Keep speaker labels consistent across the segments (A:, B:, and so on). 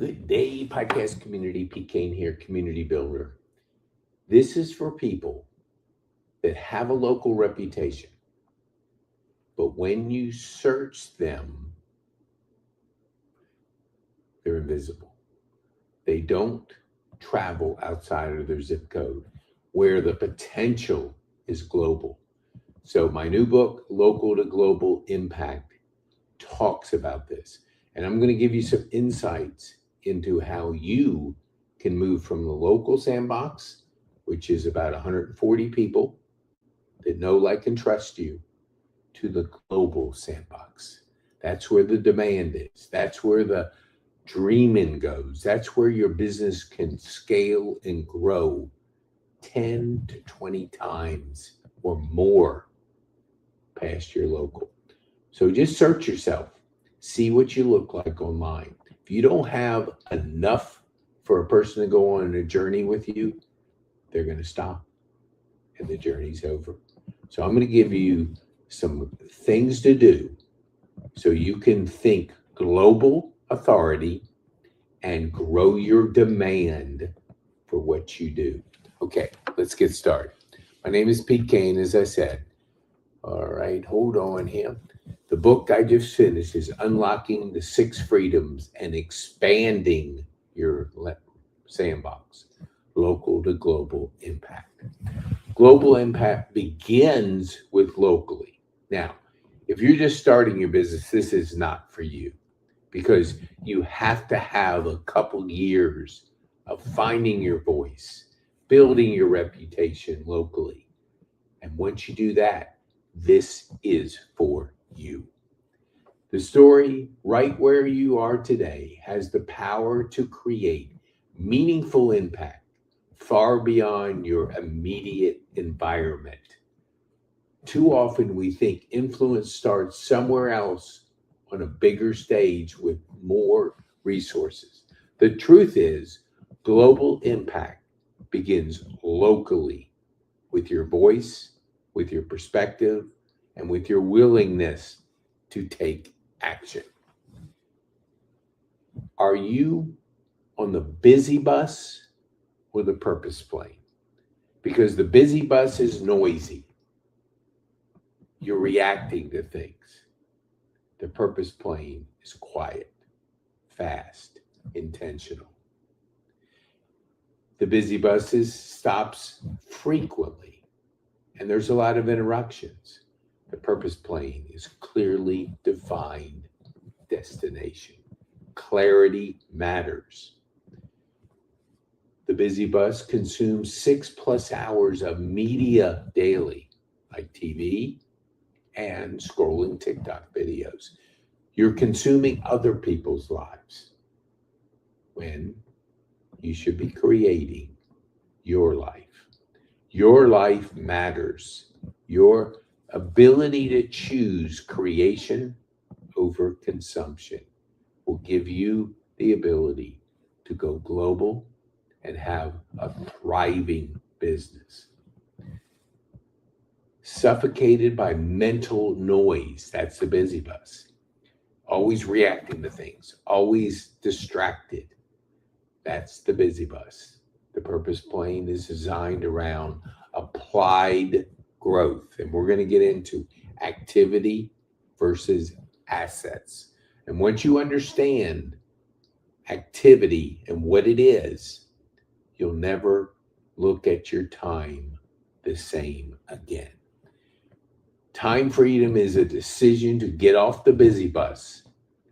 A: Good day, podcast community. Pete Kane here, community builder. This is for people that have a local reputation, but when you search them, they're invisible. They don't travel outside of their zip code, where the potential is global. So my new book, Local to Global Impact, talks about this. And I'm going to give you some insights into how you can move from the local sandbox, which is about 140 people that know, like, and trust you, to the global sandbox. That's where the demand is. That's where the dreaming goes. That's where your business can scale and grow 10 to 20 times or more past your local. So just search yourself, see what you look like online. If you don't have enough for a person to go on a journey with you, they're going to stop and the journey's over. So I'm going to give you some things to do so you can think global authority and grow your demand for what you do. Okay, let's get started. My name is Pete Kane, as I said. All right, hold on here. The book I just finished is Unlocking the Six Freedoms and Expanding Your Sandbox, Local to Global Impact. Global impact begins with locally. Now, if you're just starting your business, this is not for you, because you have to have a couple years of finding your voice, building your reputation locally. And once you do that, this is for you. The story, right where you are today, has the power to create meaningful impact far beyond your immediate environment. Too often we think influence starts somewhere else on a bigger stage with more resources. The truth is, global impact begins locally with your voice, with your perspective, and with your willingness to take action. Are you on the busy bus or the purpose plane? Because the busy bus is noisy. You're reacting to things. The purpose plane is quiet, fast, intentional. The busy bus stops frequently, and there's a lot of interruptions. The purpose plane is clearly defined destination. Clarity matters. The busy bus consumes 6+ hours of media daily, like TV and scrolling TikTok videos. You're consuming other people's lives when you should be creating your life. Your life matters. Your ability to choose creation over consumption will give you the ability to go global and have a thriving business. Suffocated by mental noise, that's the busy bus. Always reacting to things, always distracted. That's the busy bus. The purpose plane is designed around applied growth. And we're going to get into activity versus assets. And once you understand activity and what it is, you'll never look at your time the same again. Time freedom is a decision to get off the busy bus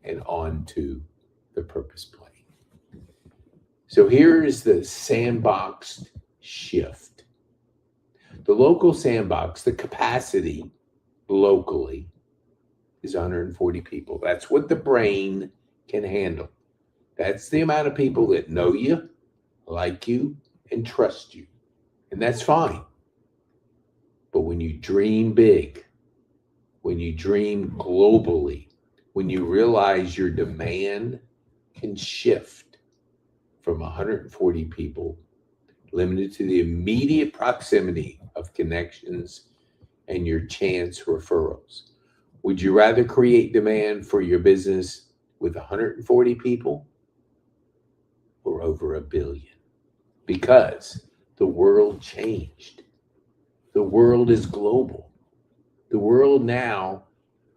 A: and onto the purpose plane. So here is the sandboxed shift. The local sandbox, the capacity locally is 140 people. That's what the brain can handle. That's the amount of people that know you, like you, and trust you. And that's fine. But when you dream big, when you dream globally, when you realize your demand can shift from 140 people limited to the immediate proximity of connections and your chance referrals. Would you rather create demand for your business with 140 people or over 1 billion, because the world changed. The world is global. The world now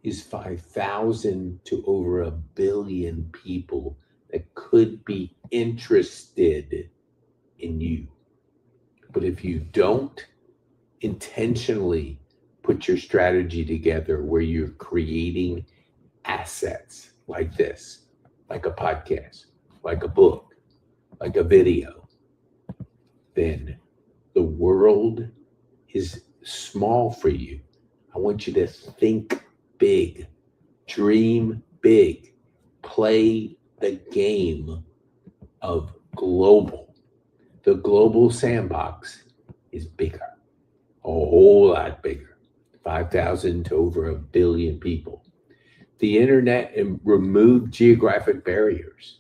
A: is 5,000 to over 1 billion people that could be interested in you. But if you don't intentionally put your strategy together where you're creating assets like this, like a podcast, like a book, like a video, then the world is small for you. I want you to think big, dream big, play the game of global. The global sandbox is bigger, a whole lot bigger, 5,000 to over 1 billion people. The internet removed geographic barriers.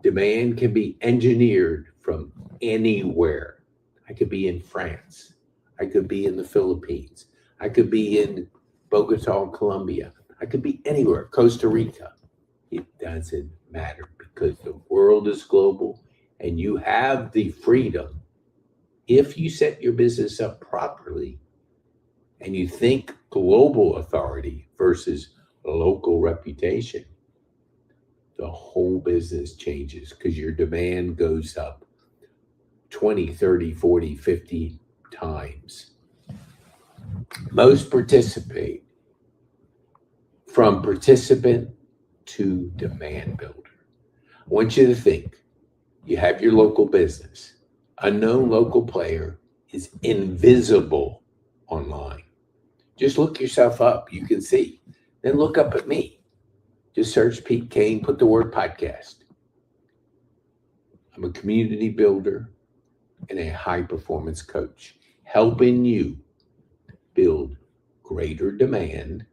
A: Demand can be engineered from anywhere. I could be in France. I could be in the Philippines. I could be in Bogota, Colombia. I could be anywhere, Costa Rica. It doesn't matter because the world is global and you have the freedom. If you set your business up properly and you think global authority versus local reputation, the whole business changes because your demand goes up 20, 30, 40, 50 times. Most participate from participant to demand builder. I want you to think you have your local business. A known local player is invisible online. Just look yourself up. You can see. Then look up at me. Just search Pete Kane, put the word podcast. I'm a community builder and a high performance coach, helping you build greater demand,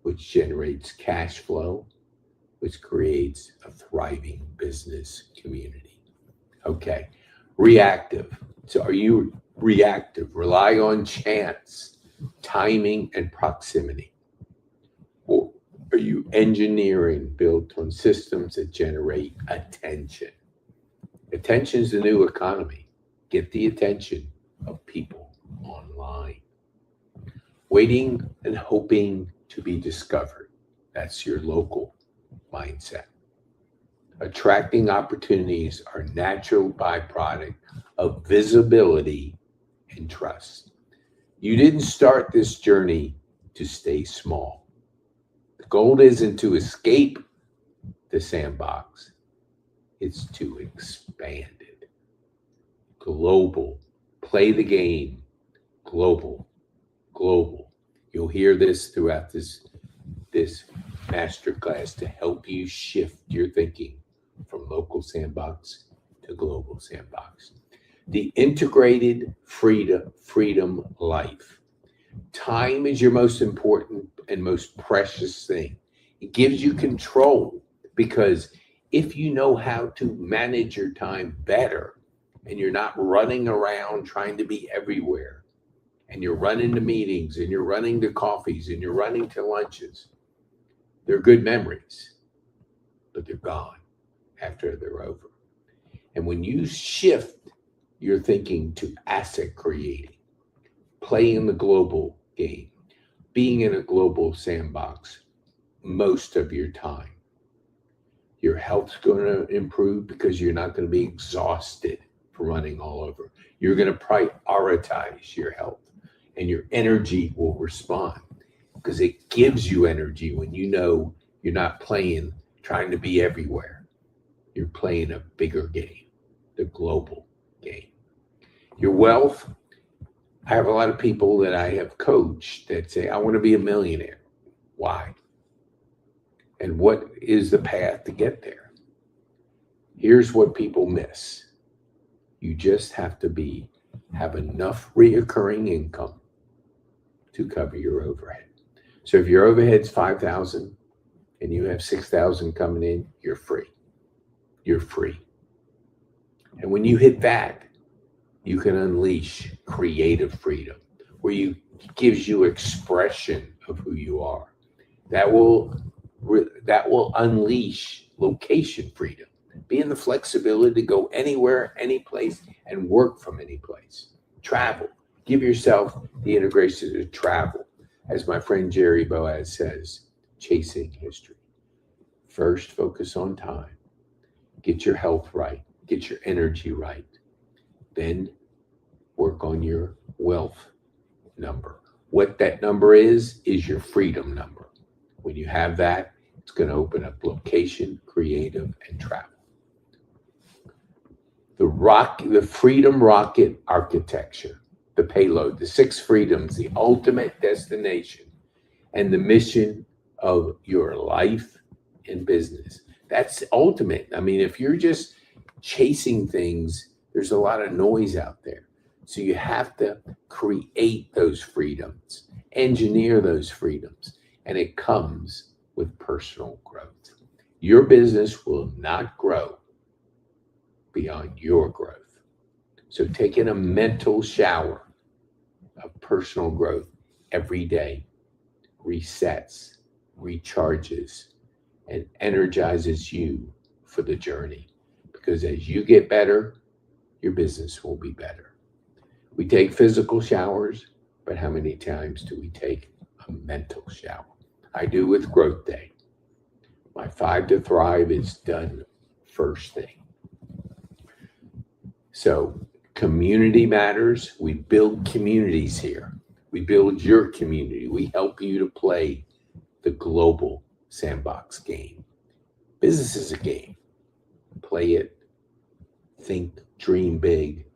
A: which generates cash flow, which creates a thriving business community. Okay, reactive. So are you reactive? Rely on chance, timing, and proximity. Or are you engineering built on systems that generate attention? Attention is the new economy. Get the attention of people online. Waiting and hoping to be discovered. That's your local mindset. Attracting opportunities are natural byproduct of visibility and trust. You didn't start this journey to stay small. The goal isn't to escape the sandbox. It's to expand it. Global. Play the game. Global. Global. You'll hear this throughout this masterclass to help you shift your thinking from local sandbox to global sandbox. The integrated freedom life. Time is your most important and most precious thing. It gives you control because if you know how to manage your time better and you're not running around trying to be everywhere, and you're running to meetings and you're running to coffees and you're running to lunches, they're good memories, but they're gone after they're over. And when you shift your thinking to asset creating, playing the global game, being in a global sandbox most of your time, your health's going to improve because you're not going to be exhausted from running all over. You're going to prioritize your health and your energy will respond because it gives you energy when you know you're not playing, trying to be everywhere. You're playing a bigger game, the global game. Your wealth, I have a lot of people that I have coached that say, I want to be a millionaire. Why? And what is the path to get there? Here's what people miss. You just have to have enough reoccurring income to cover your overhead. So if your overhead's 5,000 and you have 6,000 coming in, you're free. You're free. And when you hit that, you can unleash creative freedom, where gives you expression of who you are. That will unleash location freedom Be in the flexibility to go anywhere, any place, and work from any place. Travel. Give yourself the integration to travel. As my friend Jerry Boaz says, chasing history. First, focus on time. Get your health right. Get your energy right. Then work on your wealth number. What that number is your freedom number. When you have that, it's going to open up location, creative, and travel. The freedom rocket architecture, the payload, the 6 freedoms, the ultimate destination, and the mission of your life and business. That's ultimate. I mean, if you're just chasing things, there's a lot of noise out there. So you have to create those freedoms, engineer those freedoms, and it comes with personal growth. Your business will not grow beyond your growth. So taking a mental shower of personal growth every day resets, recharges, and energizes you for the journey. Because as you get better, your business will be better. We take physical showers, but how many times do we take a mental shower? I do with Growth Day. My 5 to Thrive is done first thing. So community matters. We build communities here. We build your community. We help you to play the global sandbox game. Business is a game. Play it, think, dream big,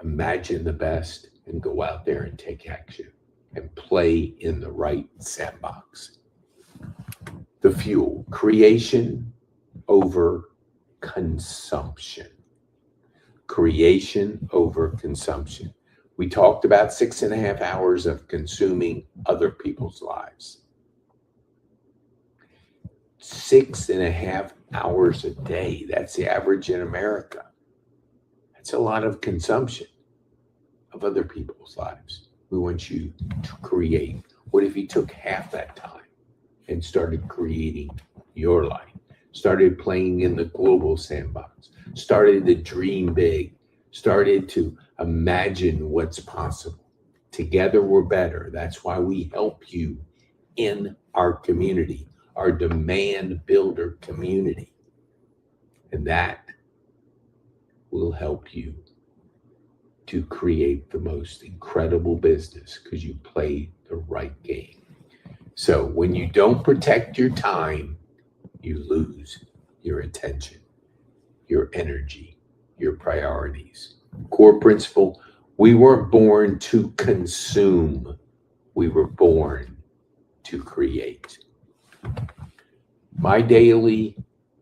A: imagine the best, and go out there and take action and play in the right sandbox. The fuel, creation over consumption. Creation over consumption. We talked about 6.5 hours of consuming other people's lives. 6.5 hours a day. That's the average in America. That's a lot of consumption of other people's lives. We want you to create. What if you took half that time and started creating your life? Started playing in the global sandbox, started to dream big, started to imagine what's possible. Together we're better. That's why we help you in our community, our demand builder community. And that will help you to create the most incredible business because you play the right game. So when you don't protect your time, you lose your attention, your energy, your priorities. Core principle, we weren't born to consume. We were born to create. My daily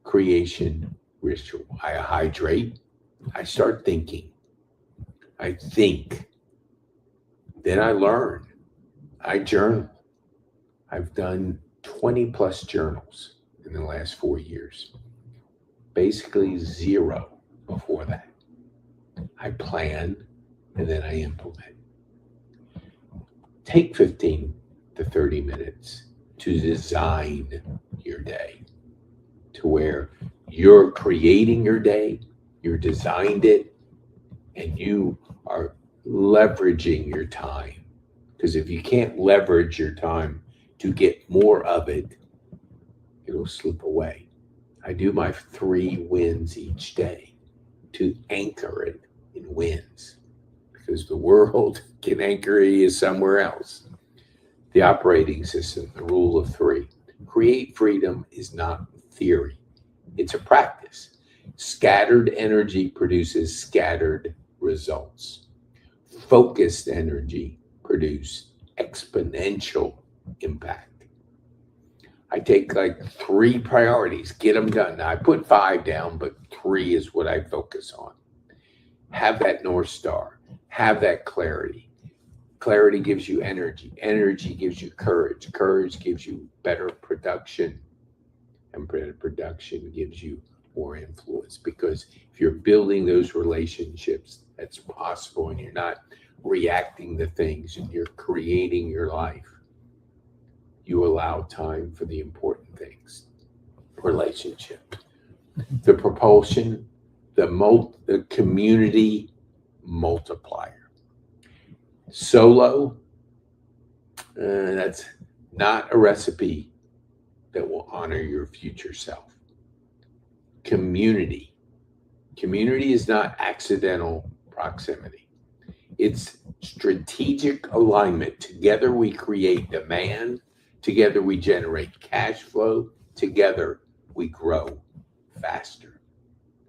A: creation ritual, I hydrate, I start thinking. I think, then I learn, I journal. I've done 20 plus journals in the last 4 years. Basically 0 before that. I plan and then I implement. Take 15 to 30 minutes to design your day to where you're creating your day, you designed it, and you are leveraging your time. Because if you can't leverage your time to get more of it, it'll slip away. I do my 3 wins each day to anchor it in wins because the world can anchor you somewhere else. The operating system, the rule of 3. Create freedom is not theory. It's a practice. Scattered energy produces scattered results. Focused energy produces exponential impact. I take like 3 priorities, get them done. Now I put 5 down, but 3 is what I focus on. Have that North Star, have that clarity. Clarity gives you energy. Energy gives you courage. Courage gives you better production. And better production gives you more influence. Because if you're building those relationships, that's possible, and you're not reacting to things, and you're creating your life, you allow time for the important things. Relationships. The propulsion, the community multiplier. Solo, that's not a recipe that will honor your future self. Community. Community is not accidental proximity. It's strategic alignment. Together we create demand. Together we generate cash flow. Together we grow faster.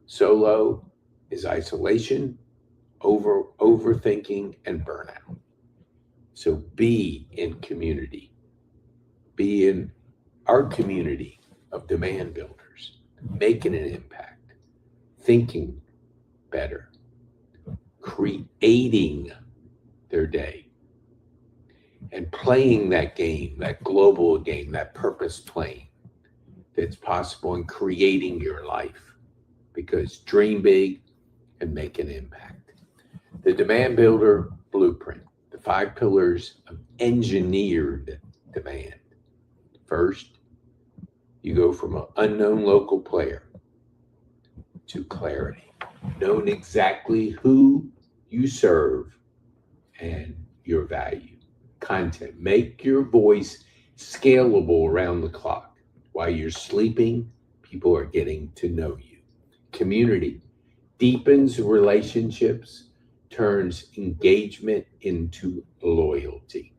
A: Solo is isolation, overthinking, and burnout. So be in community. Be in our community of demand builders, making an impact, thinking better, creating their day, and playing that game, that global game, that purpose playing that's possible in creating your life. Because dream big and make an impact. The Demand Builder Blueprint, the 5 pillars of engineered demand. First, you go from an unknown local player to clarity, knowing exactly who you serve and your value. Content, make your voice scalable around the clock. While you're sleeping, people are getting to know you. Community, deepens relationships, turns engagement into loyalty.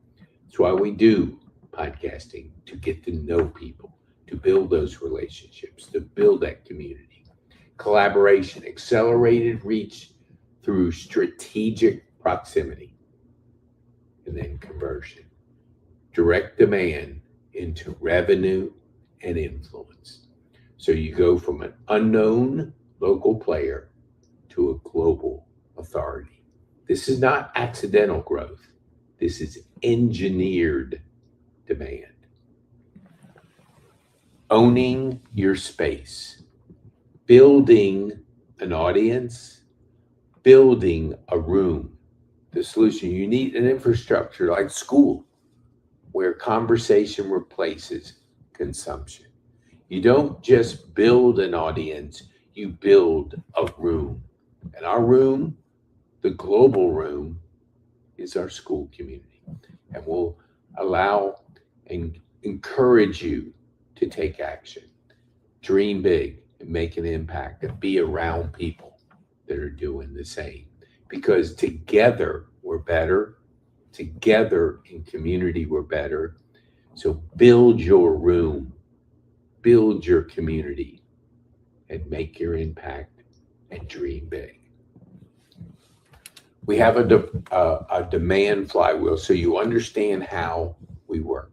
A: That's why we do podcasting, to get to know people, to build those relationships, to build that community. Collaboration, accelerated reach through strategic proximity. And then conversion, direct demand into revenue and influence. So you go from an unknown local player to a global authority. This is not accidental growth. This is engineered demand. Owning your space, building an audience, building a room. The solution, you need an infrastructure like school where conversation replaces consumption. You don't just build an audience, you build a room. And our room, the global room, is our school community. And we'll allow and encourage you to take action, dream big, and make an impact, and be around people that are doing the same. Because together we're better. Together in community we're better. So build your room, build your community, and make your impact and dream big. We have a demand flywheel so you understand how we work.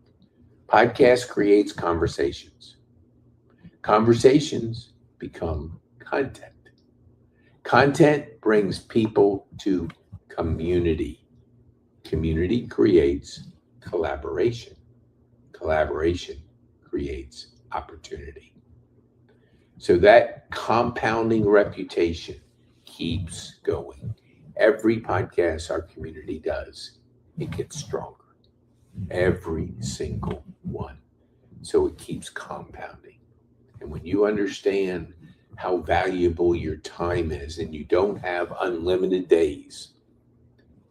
A: Podcast creates conversations. Conversations become content. Content brings people to community. Community creates collaboration. Collaboration creates opportunity. So that compounding reputation keeps going. Every podcast our community does, it gets stronger. Every single one. So it keeps compounding. And when you understand how valuable your time is and you don't have unlimited days,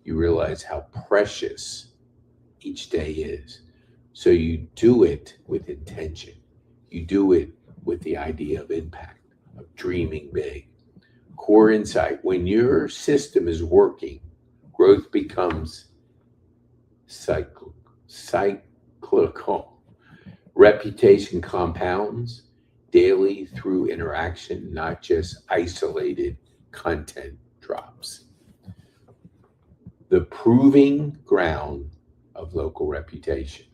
A: you realize how precious each day is. So you do it with intention. You do it with the idea of impact, of dreaming big. Core insight, when your system is working, growth becomes cyclical. Reputation compounds daily through interaction, not just isolated content drops. The proving ground of local reputation.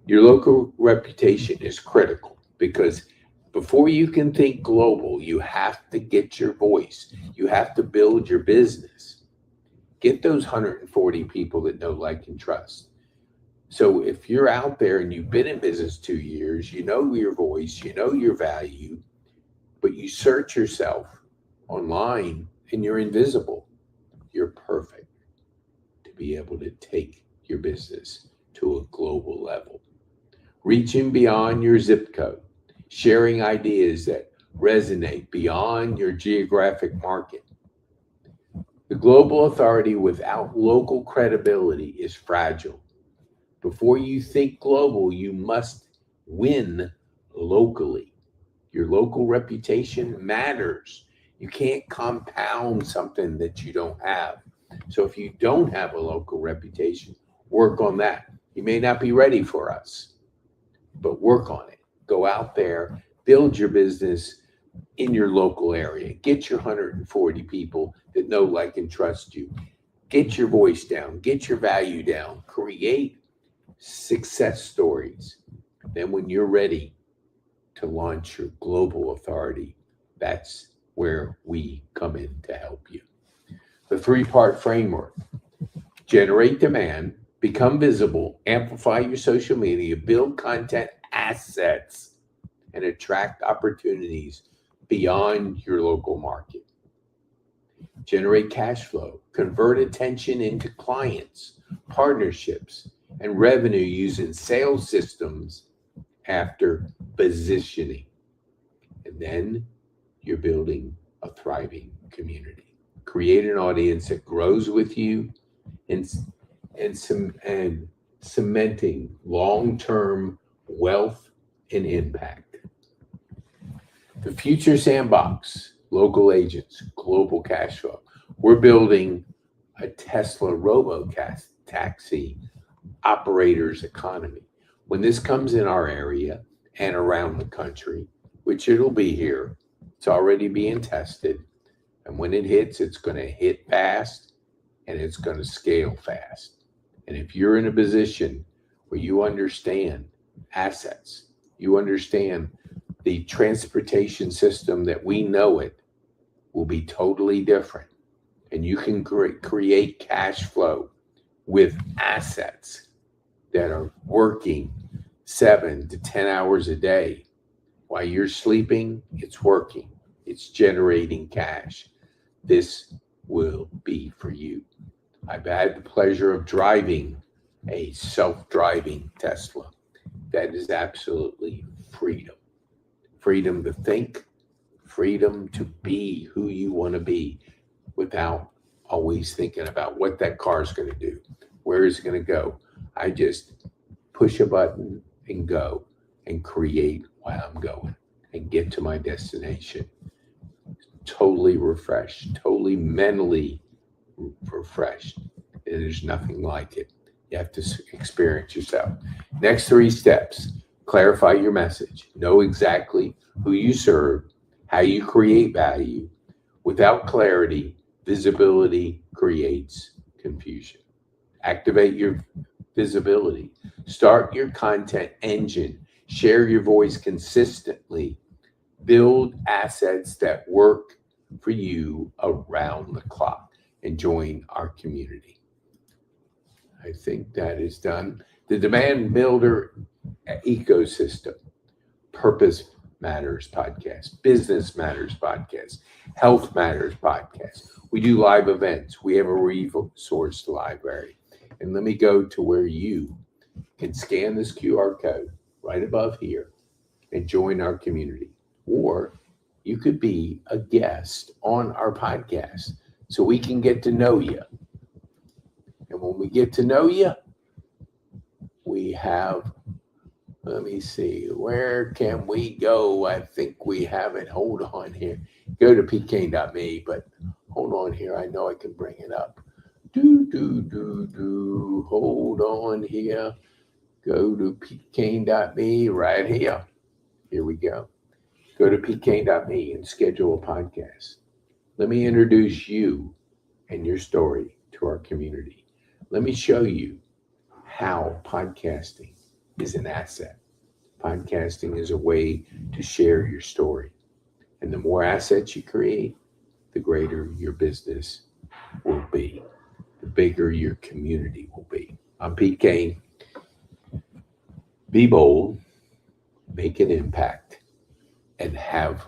A: Your local reputation is critical because before you can think global, you have to get your voice. You have to build your business. Get those 140 people that know, like, and trust. So if you're out there and you've been in business 2 years, you know your voice, you know your value, but you search yourself online and you're invisible, you're perfect to be able to take your business to a global level. Reaching beyond your zip code, sharing ideas that resonate beyond your geographic market. The global authority without local credibility is fragile. Before you think global, you must win locally. Your local reputation matters. You can't compound something that you don't have. So if you don't have a local reputation, work on that. You may not be ready for us, but work on it. Go out there, build your business in your local area. Get your 140 people that know, like, and trust you. Get your voice down. Get your value down. Create success stories. Then when you're ready to launch your global authority, that's where we come in to help you. The 3-part framework: generate demand, become visible, amplify your social media, build content assets, and attract opportunities beyond your local market. Generate cash flow, convert attention into clients, partnerships, and revenue using sales systems after positioning. And then you're building a thriving community. Create an audience that grows with you and cementing long-term wealth and impact. The future sandbox: local agents, global cash flow. We're building a Tesla robo-taxi operators economy. When this comes in our area and around the country, which it'll be here, it's already being tested. And when it hits, it's going to hit fast and it's going to scale fast. And if you're in a position where you understand assets, you understand the transportation system that we know it will be totally different. And you can create cash flow with assets that are working 7 to 10 hours a day. While you're sleeping, it's working. It's generating cash. This will be for you. I've had the pleasure of driving a self-driving Tesla. That is absolutely freedom. Freedom to think, freedom to be who you want to be without always thinking about what that car is going to do. Where is it going to go? I just push a button and go and create while I'm going and get to my destination. Totally refreshed, totally mentally refreshed. And there's nothing like it. You have to experience yourself. Next 3 steps: clarify your message. Know exactly who you serve, how you create value. Without clarity, visibility creates confusion. Activate your visibility. Start your content engine. Share your voice consistently. Build assets that work for you around the clock, and join our community. I think that is done. The Demand Builder Ecosystem: Purpose Matters podcast, Business Matters podcast, Health Matters podcast. We do live events. We have a resource library. And let me go to where you can scan this QR code right above here and join our community. Or you could be a guest on our podcast so we can get to know you. And when we get to know you, we have, let me see, where can we go? I think we have it. Hold on here. Go to petekane.me, but hold on here. I know I can bring it up. Hold on here. Go to petekane.me right here. Here we go. Go to petekane.me and schedule a podcast. Let me introduce you and your story to our community. Let me show you how podcasting is an asset. Podcasting is a way to share your story. And the more assets you create, the greater your business will be, the bigger your community will be. I'm Pete Kane. Be bold, make an impact, and have